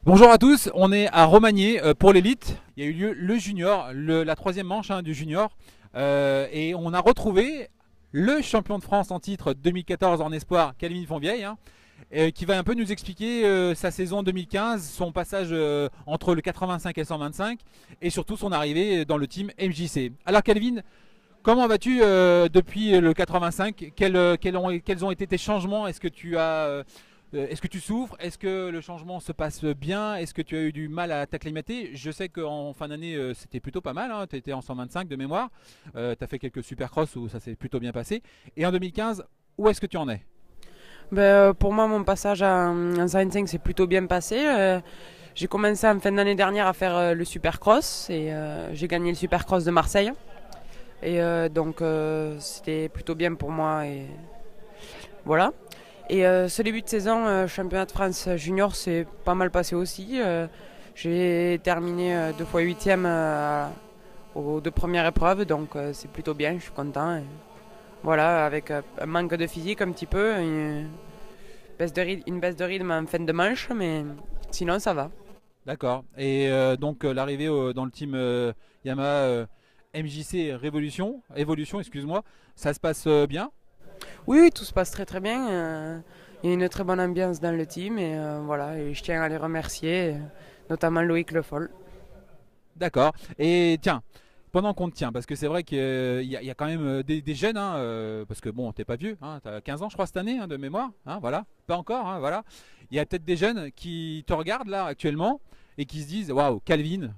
Bonjour à tous, on est à Romagné pour l'élite. Il y a eu lieu le junior, la troisième manche du junior. Et on a retrouvé le champion de France en titre 2014 en espoir, Calvin Fonvieille, qui va un peu nous expliquer sa saison 2015, son passage entre le 85 et le 125 et surtout son arrivée dans le team MJC. Alors Calvin, comment vas-tu depuis le 85? Quels ont été tes changements? Est-ce que tu souffres? Est-ce que le changement se passe bien? Est-ce que tu as eu du mal à t'acclimater? Je sais qu'en fin d'année, c'était plutôt pas mal. Tu étais en 125 de mémoire. Tu as fait quelques supercross où ça s'est plutôt bien passé. Et en 2015, où est-ce que tu en es? Pour moi, mon passage en 125 s'est plutôt bien passé. J'ai commencé en fin d'année dernière à faire le Supercross et j'ai gagné le Supercross de Marseille. C'était plutôt bien pour moi et voilà. Et ce début de saison, championnat de France junior, s'est pas mal passé aussi. J'ai terminé 2 fois 8e aux 2 premières épreuves, donc c'est plutôt bien, je suis content. Et voilà, avec un manque de physique un petit peu, une baisse de rythme en fin de manche, mais sinon ça va. D'accord. Et donc l'arrivée dans le team Yamaha MJC Évolution, excuse-moi, ça se passe bien? Oui, oui, tout se passe très très bien. Il y a une très bonne ambiance dans le team et voilà, et je tiens à les remercier, notamment Loïc Le Foll. D'accord. Et tiens, pendant qu'on te tient, parce que c'est vrai qu'il y a quand même des jeunes, parce que bon, t'es pas vieux, tu as 15 ans je crois cette année de mémoire, voilà, pas encore, voilà. Il y a peut-être des jeunes qui te regardent là actuellement et qui se disent, waouh, Calvin,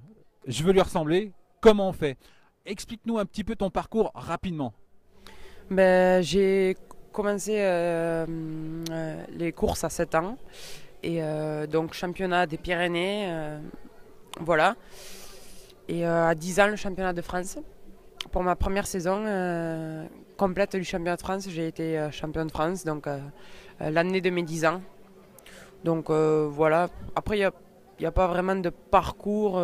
je veux lui ressembler, comment on fait? Explique-nous un petit peu ton parcours rapidement. J'ai commencé les courses à 7 ans et donc championnat des Pyrénées, voilà. Et à 10 ans le championnat de France. Pour ma première saison complète du championnat de France, j'ai été champion de France, donc l'année de mes 10 ans. Donc voilà. Après, il n'y a pas vraiment de parcours.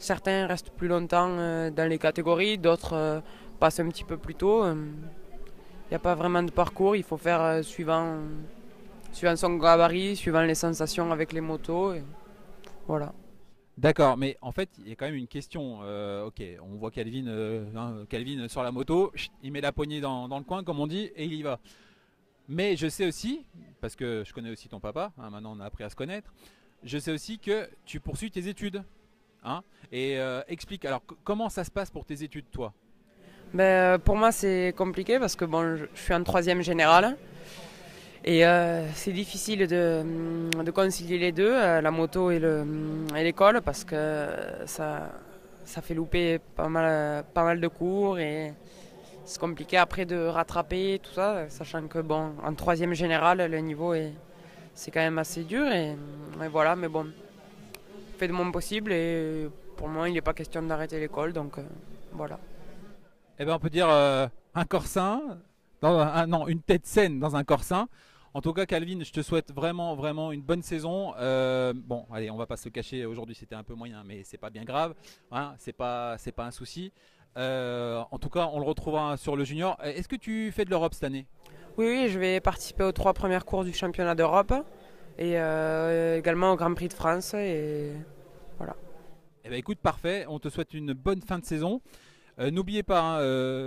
Certains restent plus longtemps dans les catégories, d'autres passent un petit peu plus tôt. Il n'y a pas vraiment de parcours. Il faut faire suivant son gabarit, suivant les sensations avec les motos. Et voilà. D'accord, mais en fait, il y a quand même une question. Ok, on voit Calvin, Calvin sur la moto, chut, il met la poignée dans le coin, comme on dit, et il y va. Mais je sais aussi, parce que je connais aussi ton papa, maintenant on a appris à se connaître, je sais aussi que tu poursuis tes études. Et explique, alors comment ça se passe pour tes études, toi? Pour moi, c'est compliqué parce que bon, je suis en troisième générale. Et c'est difficile de concilier les deux, la moto et l'école, parce que ça fait louper pas mal de cours et c'est compliqué après de rattraper tout ça, sachant que bon, en troisième générale, le niveau c'est quand même assez dur et voilà, mais bon, je fais de mon possible et pour moi, il n'est pas question d'arrêter l'école, donc voilà. Eh bien, on peut dire un corps sain, non, une tête saine dans un corps sain. En tout cas, Calvin, je te souhaite vraiment, vraiment une bonne saison. Bon, allez, on va pas se cacher. Aujourd'hui, c'était un peu moyen, mais c'est pas bien grave. C'est pas un souci. En tout cas, on le retrouvera sur le junior. Est-ce que tu fais de l'Europe cette année? Oui, oui, je vais participer aux 3 premières courses du championnat d'Europe et également au Grand Prix de France et voilà. Eh bien, écoute, parfait. On te souhaite une bonne fin de saison. N'oubliez pas,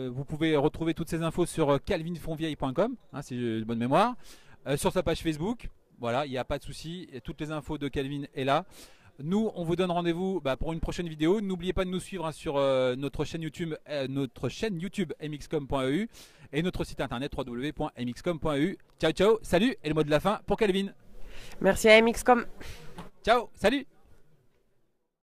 vous pouvez retrouver toutes ces infos sur calvinfonvieille.com, si j'ai de bonne mémoire, sur sa page Facebook. Voilà, il n'y a pas de souci. Toutes les infos de Calvin est là. Nous, on vous donne rendez-vous pour une prochaine vidéo. N'oubliez pas de nous suivre sur notre chaîne YouTube mxcom.eu et notre site internet www.mxcom.eu. Ciao, ciao, salut et le mot de la fin pour Calvin. Merci à MXCOM. Ciao, salut.